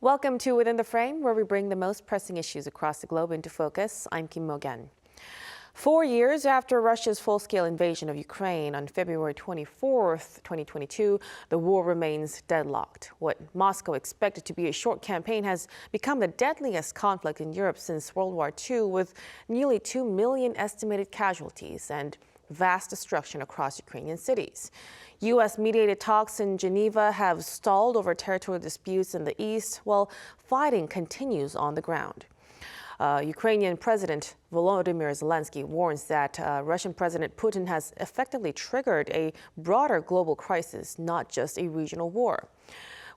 Welcome to Within the Frame, where we bring the most pressing issues across the globe into focus. I'm Kim Mok-yeon. 4 years after Russia's full-scale invasion of Ukraine on February 24th, 2022, the war remains deadlocked. What Moscow expected to be a short campaign has become the deadliest conflict in Europe since World War II, with nearly 2 million estimated casualties and vast destruction across Ukrainian cities. U.S.-mediated talks in Geneva have stalled over territorial disputes in the east, while fighting continues on the ground. Ukrainian President Volodymyr Zelensky warns that Russian President Putin has effectively triggered a broader global crisis, not just a regional war.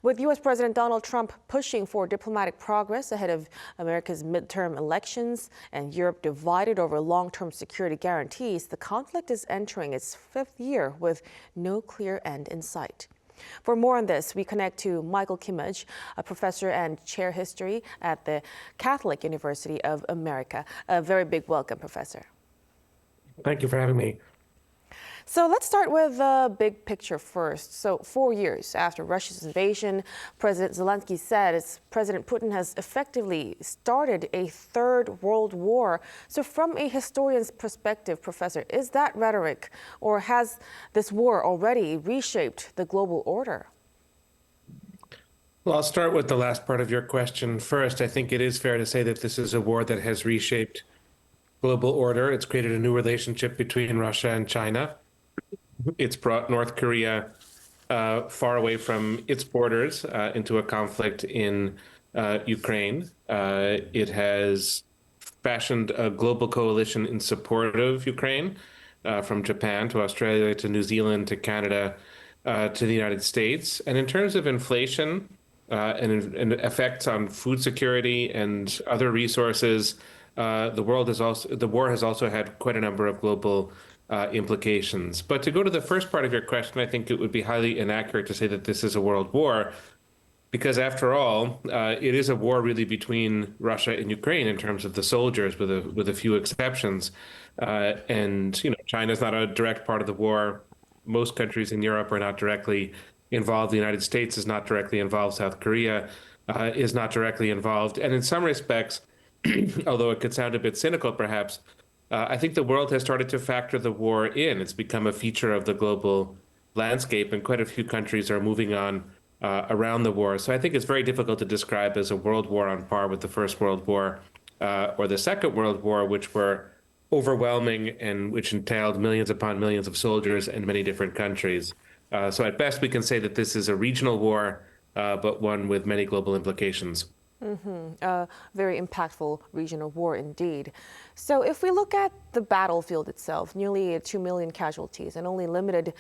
With U.S. President Donald Trump pushing for diplomatic progress ahead of America's midterm elections and Europe divided over long-term security guarantees, the conflict is entering its fifth year with no clear end in sight. For more on this, we connect to Michael Kimmage, a professor and chair history at the Catholic University of America. A very big welcome, Professor. Thank you for having me. So let's start with the big picture first. So 4 years after Russia's invasion, President Zelensky said President Putin has effectively started a third world war. So from a historian's perspective, Professor, is that rhetoric, or has this war already reshaped the global order? Well, I'll start with the last part of your question first. I think it is fair to say that this is a war that has reshaped global order. It's created a new relationship between Russia and China. It's brought North Korea far away from its borders into a conflict in Ukraine. It has fashioned a global coalition in support of Ukraine, from Japan to Australia to New Zealand to Canada to the United States. And in terms of inflation and effects on food security and other resources, the war has also had quite a number of global implications. But to go to the first part of your question, I think it would be highly inaccurate to say that this is a world war, because after all, it is a war really between Russia and Ukraine in terms of the soldiers, with a few exceptions. And China's not a direct part of the war. Most countries in Europe are not directly involved. The United States is not directly involved. South Korea is not directly involved. And in some respects, although it could sound a bit cynical perhaps, I think the world has started to factor the war in. It's become a feature of the global landscape, and quite a few countries are moving on around the war. So I think it's very difficult to describe as a world war on par with the First World War or the Second World War, which were overwhelming and which entailed millions upon millions of soldiers in many different countries. So at best, we can say that this is a regional war, but one with many global implications. Very impactful regional war indeed. So if we look at the battlefield itself, nearly 2 million casualties and only limited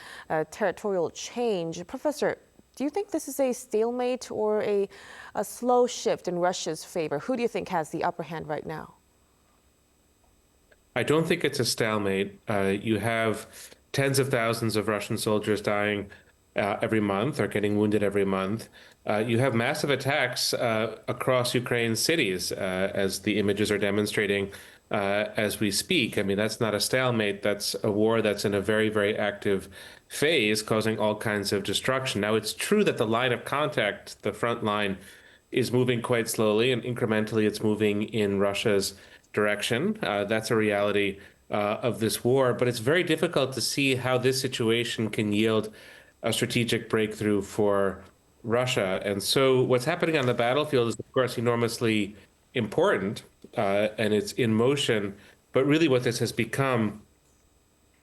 territorial change, Professor, do you think this is a stalemate or a slow shift in Russia's favor? Who do you think has the upper hand right now? I don't think it's a stalemate. You have tens of thousands of Russian soldiers dying every month or getting wounded every month. You have massive attacks across Ukraine's cities, as the images are demonstrating as we speak. I mean, that's not a stalemate. That's a war that's in a very, very active phase, causing all kinds of destruction. Now, it's true that the line of contact, the front line, is moving quite slowly, and incrementally it's moving in Russia's direction. That's a reality of this war. But it's very difficult to see how this situation can yield a strategic breakthrough for Russia. And so what's happening on the battlefield is, of course, enormously important, and it's in motion. But really what this has become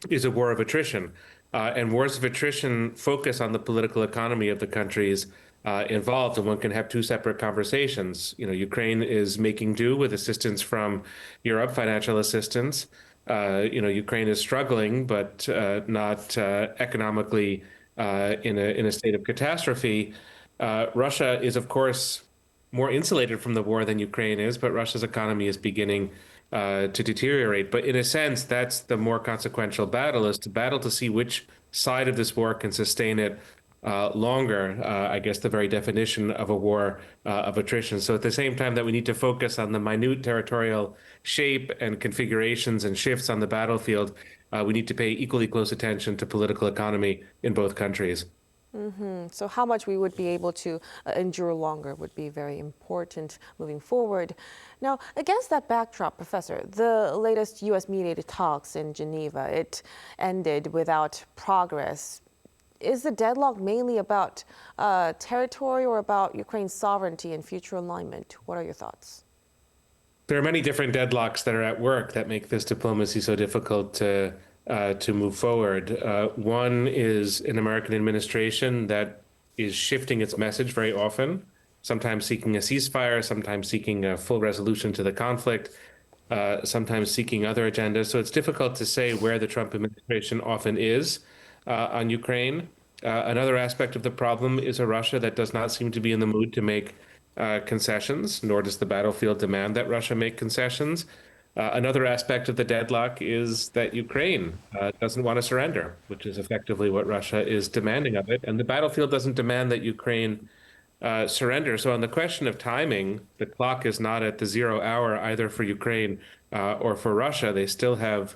is a war of attrition. And wars of attrition focus on the political economy of the countries involved, and one can have two separate conversations. Ukraine is making do with assistance from Europe, financial assistance. Ukraine is struggling, but not economically in a state of catastrophe. Russia is, of course, more insulated from the war than Ukraine is, but Russia's economy is beginning to deteriorate. But in a sense, that's the more consequential battle, is to battle to see which side of this war can sustain it longer. I guess the very definition of a war of attrition. So at the same time that we need to focus on the minute territorial shape and configurations and shifts on the battlefield, we need to pay equally close attention to political economy in both countries. So how much we would be able to endure longer would be very important moving forward. Now, against that backdrop, Professor, the latest U.S. mediated talks in Geneva, it ended without progress. Is the deadlock mainly about territory or about Ukraine's sovereignty and future alignment? What are your thoughts? There are many different deadlocks that are at work that make this diplomacy so difficult to move forward. One is an American administration that is shifting its message very often, sometimes seeking a ceasefire, sometimes seeking a full resolution to the conflict, sometimes seeking other agendas. So it's difficult to say where the Trump administration often is on Ukraine. Another aspect of the problem is a Russia that does not seem to be in the mood to make concessions, nor does the battlefield demand that Russia make concessions. Another aspect of the deadlock is that Ukraine doesn't want to surrender, which is effectively what Russia is demanding of it. And the battlefield doesn't demand that Ukraine surrender. So on the question of timing, the clock is not at the 0 hour either for Ukraine or for Russia. They still have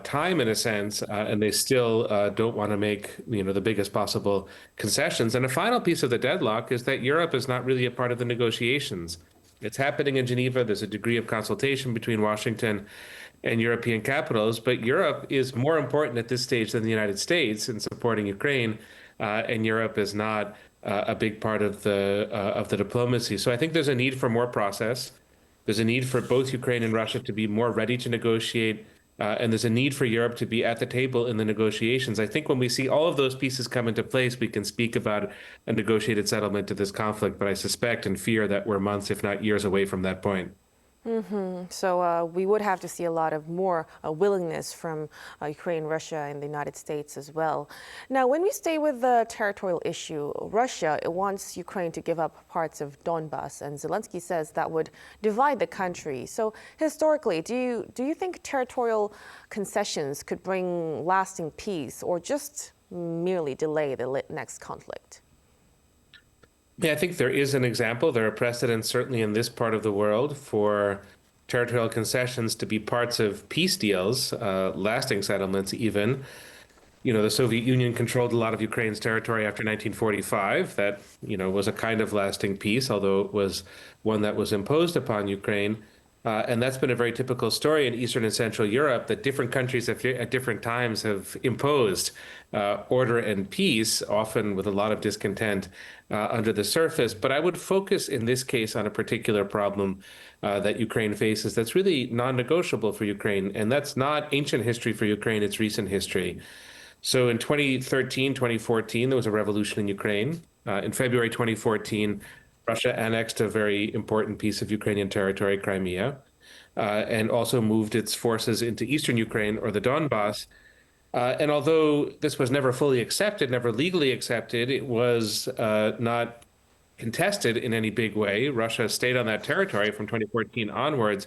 time in a sense, and they still don't want to make the biggest possible concessions. And a final piece of the deadlock is that Europe is not really a part of the negotiations. It's happening in Geneva. There's a degree of consultation between Washington and European capitals, but Europe is more important at this stage than the United States in supporting Ukraine, and Europe is not a big part of the diplomacy. So I think there's a need for more process. There's a need for both Ukraine and Russia to be more ready to negotiate, and there's a need for Europe to be at the table in the negotiations. I think when we see all of those pieces come into place, we can speak about a negotiated settlement to this conflict. But I suspect and fear that we're months, if not years, away from that point. So we would have to see a lot of more willingness from Ukraine, Russia, and the United States as well. Now, when we stay with the territorial issue, Russia wants Ukraine to give up parts of Donbas, and Zelensky says that would divide the country. So historically, do you think territorial concessions could bring lasting peace or just merely delay the next conflict? Yeah, I think there is an example. There are precedents, certainly in this part of the world, for territorial concessions to be parts of peace deals, lasting settlements even. The Soviet Union controlled a lot of Ukraine's territory after 1945. That, was a kind of lasting peace, although it was one that was imposed upon Ukraine. And that's been a very typical story in Eastern and Central Europe, that different countries at different times have imposed order and peace, often with a lot of discontent under the surface. But I would focus in this case on a particular problem that Ukraine faces that's really non-negotiable for Ukraine. And that's not ancient history for Ukraine, it's recent history. So in 2013, 2014, there was a revolution in Ukraine. In February 2014, Russia annexed a very important piece of Ukrainian territory, Crimea, and also moved its forces into eastern Ukraine, or the Donbas. And although this was never fully accepted, never legally accepted, it was not contested in any big way. Russia stayed on that territory from 2014 onwards.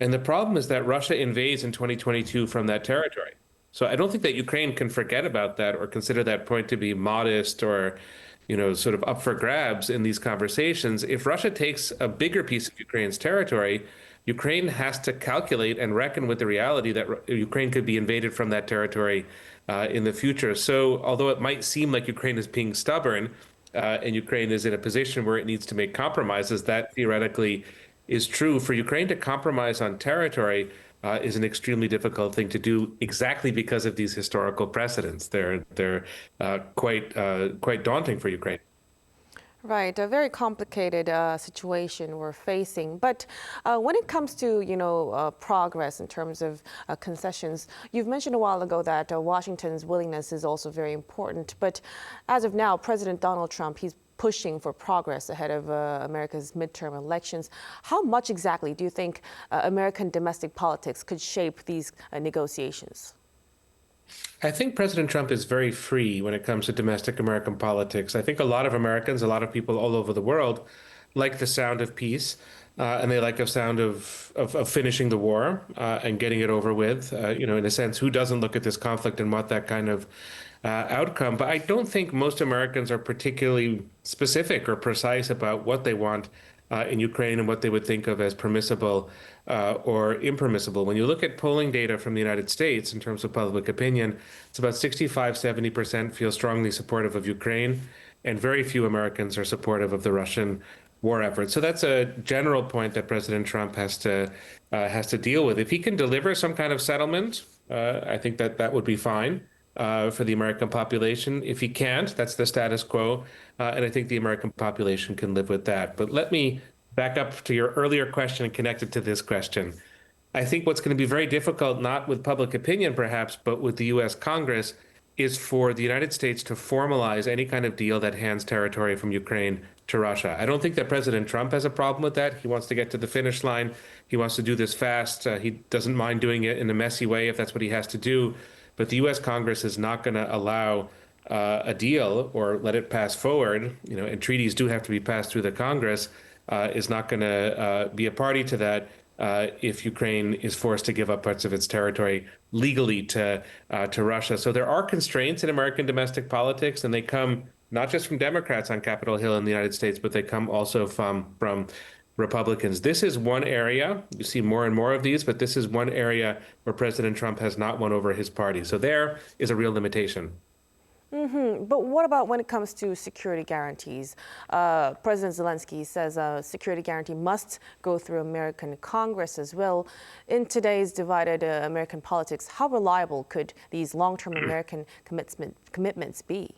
And the problem is that Russia invades in 2022 from that territory. So I don't think that Ukraine can forget about that or consider that point to be modest or sort of up for grabs in these conversations. If Russia takes a bigger piece of Ukraine's territory, Ukraine has to calculate and reckon with the reality that Ukraine could be invaded from that territory in the future. So although it might seem like Ukraine is being stubborn and Ukraine is in a position where it needs to make compromises, that theoretically is true. For Ukraine to compromise on territory is an extremely difficult thing to do, exactly because of these historical precedents. They're quite daunting for Ukraine. Right, a very complicated situation we're facing. But when it comes to progress in terms of concessions, you've mentioned a while ago that Washington's willingness is also very important. But as of now, President Donald Trump, he's pushing for progress ahead of America's midterm elections. How much exactly do you think American domestic politics could shape these negotiations? I think President Trump is very free when it comes to domestic American politics. I think a lot of Americans, a lot of people all over the world, like the sound of peace, and they like the sound of finishing the war and getting it over with. In a sense, who doesn't look at this conflict and want that kind of outcome? But I don't think most Americans are particularly specific or precise about what they want in Ukraine and what they would think of as permissible or impermissible. When you look at polling data from the United States in terms of public opinion, it's about 65–70% feel strongly supportive of Ukraine, and very few Americans are supportive of the Russian war effort. So that's a general point that President Trump has to deal with. If he can deliver some kind of settlement, I think that would be fine for the American population. If he can't, that's the status quo, and I think the American population can live with that. But let me back up to your earlier question and connect it to this question. I think what's going to be very difficult, not with public opinion perhaps, but with the U.S. Congress, is for the United States to formalize any kind of deal that hands territory from Ukraine to Russia. I don't think that President Trump has a problem with that. He wants to get to the finish line. He wants to do this fast. He doesn't mind doing it in a messy way if that's what he has to do. But the U.S. Congress is not going to allow a deal or let it pass forward, and treaties do have to be passed through the Congress, is not going to be a party to that if Ukraine is forced to give up parts of its territory legally to Russia. So there are constraints in American domestic politics, and they come not just from Democrats on Capitol Hill in the United States, but they come also from Republicans. This is one area, you see more and more of these, but this is one area where President Trump has not won over his party. So there is a real limitation. But what about when it comes to security guarantees? President Zelensky says a security guarantee must go through American Congress as well. In today's divided American politics, how reliable could these long-term American commitments be?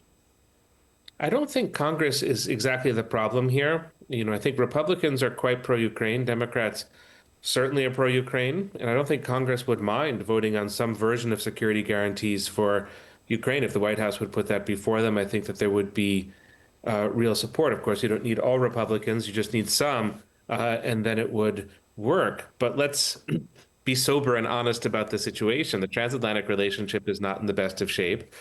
I don't think Congress is exactly the problem here. I think Republicans are quite pro-Ukraine. Democrats certainly are pro-Ukraine. And I don't think Congress would mind voting on some version of security guarantees for Ukraine. If the White House would put that before them, I think that there would be real support. Of course, you don't need all Republicans. You just need some, and then it would work. But let's be sober and honest about the situation. The transatlantic relationship is not in the best of shape.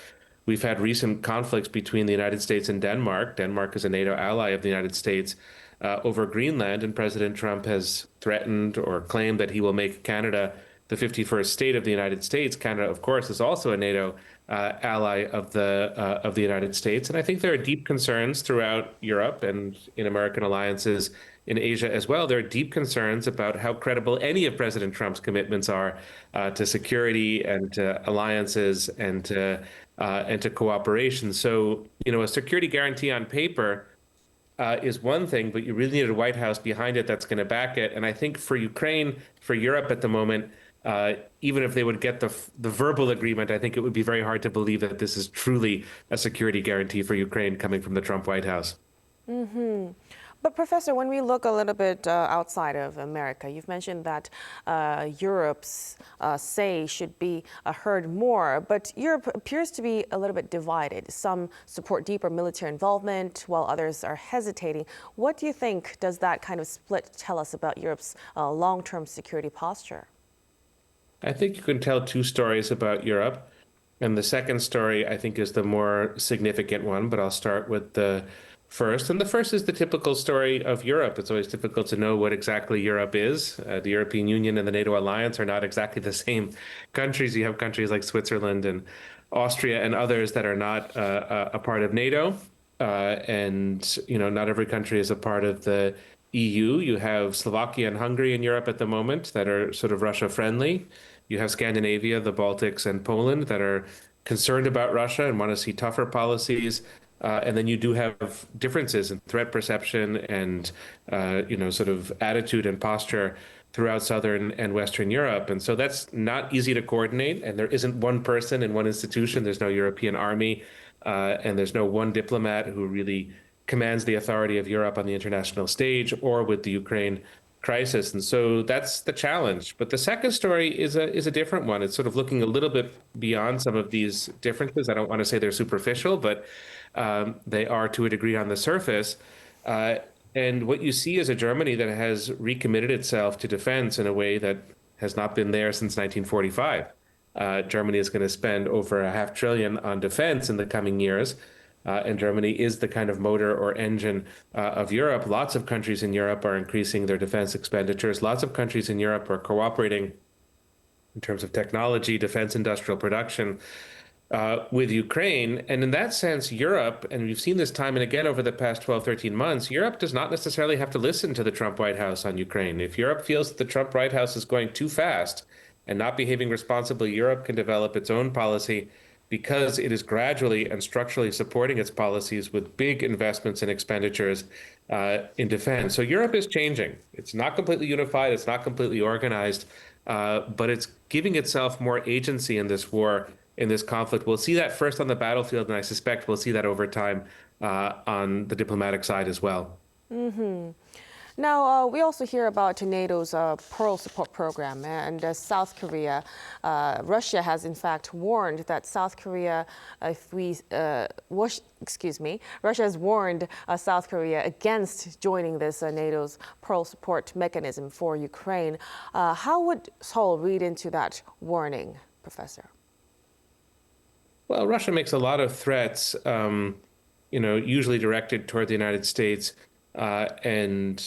We've had recent conflicts between the United States and Denmark. Denmark is a NATO ally of the United States over Greenland, and President Trump has threatened or claimed that he will make Canada the 51st state of the United States. Canada, of course, is also a NATO ally of the United States, and I think there are deep concerns throughout Europe and in American alliances in Asia as well. There are deep concerns about how credible any of President Trump's commitments are to security and to alliances and to cooperation. So, a security guarantee on paper is one thing, but you really need a White House behind it that's going to back it. And I think for Ukraine, for Europe at the moment, even if they would get the verbal agreement, I think it would be very hard to believe that this is truly a security guarantee for Ukraine coming from the Trump White House. But Professor, when we look a little bit outside of America, you've mentioned that Europe's say should be heard more, but Europe appears to be a little bit divided. Some support deeper military involvement, while others are hesitating. What do you think does that kind of split tell us about Europe's long-term security posture? I think you can tell two stories about Europe. And the second story, I think, is the more significant one, but I'll start with the first. And the first is the typical story of Europe. It's always difficult to know what exactly Europe is. The European Union and the NATO alliance are not exactly the same countries. You have countries like Switzerland and Austria and others that are not a part of NATO. And, not every country is a part of the EU. You have Slovakia and Hungary in Europe at the moment that are sort of Russia friendly. You have Scandinavia, the Baltics, and Poland that are concerned about Russia and want to see tougher policies. And then you do have differences in threat perception and, sort of attitude and posture throughout Southern and Western Europe. And so that's not easy to coordinate. And there isn't one person in one institution. There's no European army, and there's no one diplomat who really commands the authority of Europe on the international stage or with the Ukraine crisis. And so that's the challenge. But the second story is a different one. It's sort of looking a little bit beyond some of these differences. I don't want to say they're superficial, but they are to a degree on the surface. And what you see is a Germany that has recommitted itself to defense in a way that has not been there since 1945. Germany is going to spend over $500 billion on defense in the coming years. And Germany is the kind of motor or engine of Europe. Lots of countries in Europe are increasing their defense expenditures. Lots of countries in Europe are cooperating in terms of technology, defense industrial production. with Ukraine. And in that sense, Europe, and we've seen this time and again over the past 12, 13 months, Europe does not necessarily have to listen to the Trump White House on Ukraine. If Europe feels that the Trump White House is going too fast and not behaving responsibly, Europe can develop its own policy because it is gradually and structurally supporting its policies with big investments and expenditures in defense. So Europe is changing. It's not completely unified. It's not completely organized, but it's giving itself more agency in this war, in this conflict. We'll see that first on the battlefield, and I suspect we'll see that over time on the diplomatic side as well. Mm-hmm. Now, we also hear about NATO's Pearl support program, and South Korea. Russia has, in fact, warned that South Korea, Russia has warned South Korea against joining this NATO's Pearl support mechanism for Ukraine. How would Seoul read into that warning, Professor? Well, Russia makes a lot of threats, usually directed toward the United States. And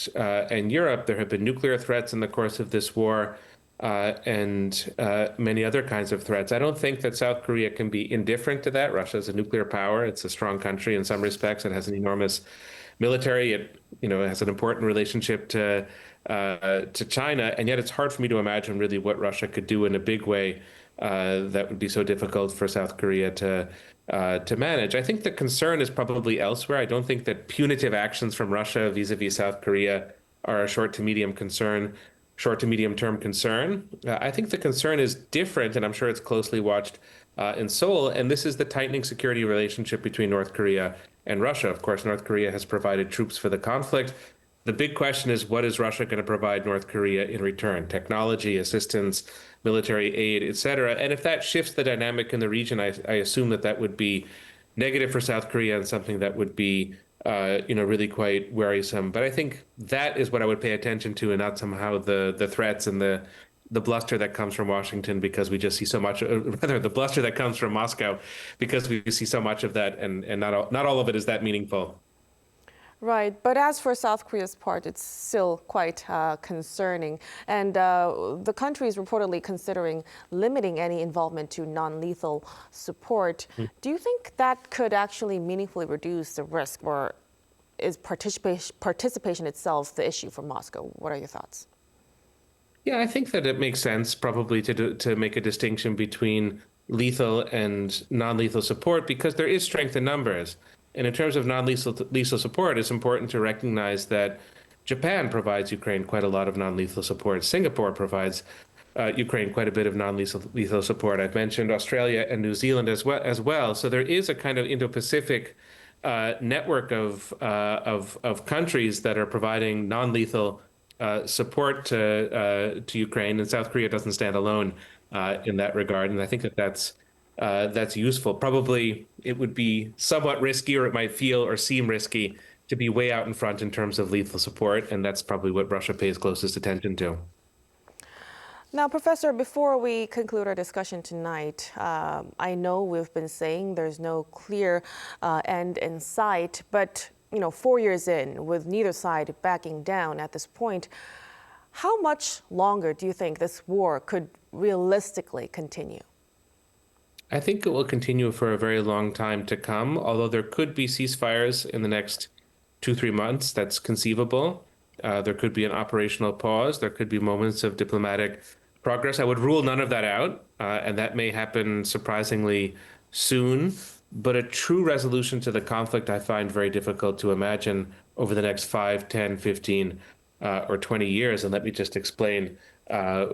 Europe. There have been nuclear threats in the course of this war, and many other kinds of threats. I don't think that South Korea can be indifferent to that. Russia is a nuclear power. It's a strong country in some respects. It has an enormous military. It has an important relationship to China, and yet it's hard for me to imagine really what Russia could do in a big way that would be so difficult for South Korea to manage. I think the concern is probably elsewhere. I don't think that punitive actions from Russia vis-a-vis South Korea are a short to medium term concern. I think the concern is different, and I'm sure it's closely watched in Seoul, and this is the tightening security relationship between North Korea and Russia. Of course, North Korea has provided troops for the conflict. The big question is, what is Russia going to provide North Korea in return? Technology, assistance, military aid, et cetera. And if that shifts the dynamic in the region, I assume that would be negative for South Korea and something that would be, really quite worrisome. But I think that is what I would pay attention to, and not somehow the threats and the bluster that comes from Washington, because we just see so much, rather the bluster that comes from Moscow, because we see so much of that, and not all of it is that meaningful. Right, but as for South Korea's part, it's still quite concerning. And the country is reportedly considering limiting any involvement to non-lethal support. Do you think that could actually meaningfully reduce the risk, or is participation itself the issue for Moscow? What are your thoughts? Yeah, I think that it makes sense probably to make a distinction between lethal and non-lethal support, because there is strength in numbers. And in terms of non-lethal support, it's important to recognize that Japan provides Ukraine quite a lot of non-lethal support. Singapore provides Ukraine quite a bit of non-lethal support. I've mentioned Australia and New Zealand as well. So there is a kind of Indo-Pacific network of countries that are providing non-lethal support to Ukraine, and South Korea doesn't stand alone in that regard. And I think that's useful. Probably it would be somewhat risky, or it might feel or seem risky to be way out in front in terms of lethal support, and that's probably what Russia pays closest attention to. Now, Professor, before we conclude our discussion tonight, I know we've been saying there's no clear end in sight, but 4 years in, with neither side backing down at this point, how much longer do you think this war could realistically continue? I think it will continue for a very long time to come, although there could be ceasefires in the next 2-3 months. That's conceivable. There could be an operational pause. There could be moments of diplomatic progress. I would rule none of that out, and that may happen surprisingly soon. But a true resolution to the conflict I find very difficult to imagine over the next 5, 10, 15, or 20 years. And let me just explain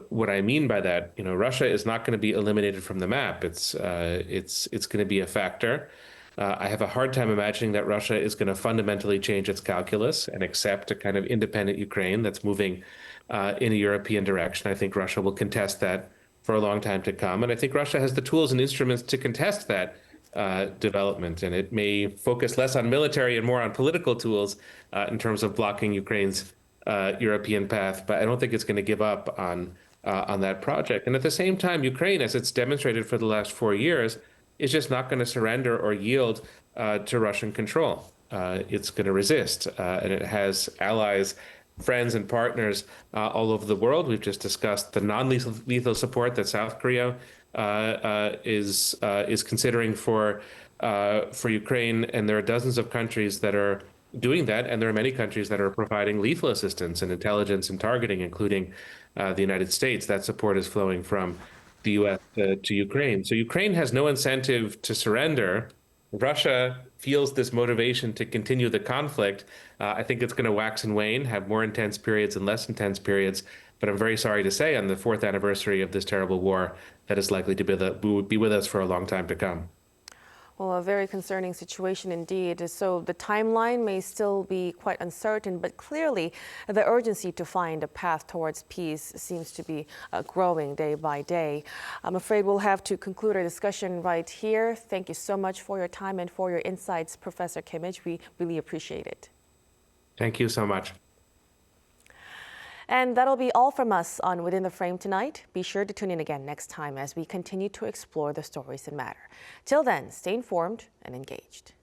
what I mean by that. Russia is not going to be eliminated from the map. It's going to be a factor. I have a hard time imagining that Russia is going to fundamentally change its calculus and accept a kind of independent Ukraine that's moving in a European direction. I think Russia will contest that for a long time to come. And I think Russia has the tools and instruments to contest that development. And it may focus less on military and more on political tools in terms of blocking Ukraine's European path, but I don't think it's going to give up on that project. And at the same time, Ukraine, as it's demonstrated for the last 4 years, is just not going to surrender or yield to Russian control. It's going to resist, and it has allies, friends, and partners all over the world. We've just discussed the non-lethal support that South Korea is considering for Ukraine, and there are dozens of countries that are doing that, and there are many countries that are providing lethal assistance and intelligence and targeting, including the United States. That support is flowing from the U.S. To Ukraine. So Ukraine has no incentive to surrender. Russia feels this motivation to continue the conflict. I think it's going to wax and wane, have more intense periods and less intense periods. But I'm very sorry to say, on the 4th anniversary of this terrible war, that is likely to be with us for a long time to come. Well, a very concerning situation indeed. So the timeline may still be quite uncertain, but clearly the urgency to find a path towards peace seems to be growing day by day. I'm afraid we'll have to conclude our discussion right here. Thank you so much for your time and for your insights, Professor Kimmich. We really appreciate it. Thank you so much. And that'll be all from us on Within the Frame tonight. Be sure to tune in again next time as we continue to explore the stories that matter. Till then, stay informed and engaged.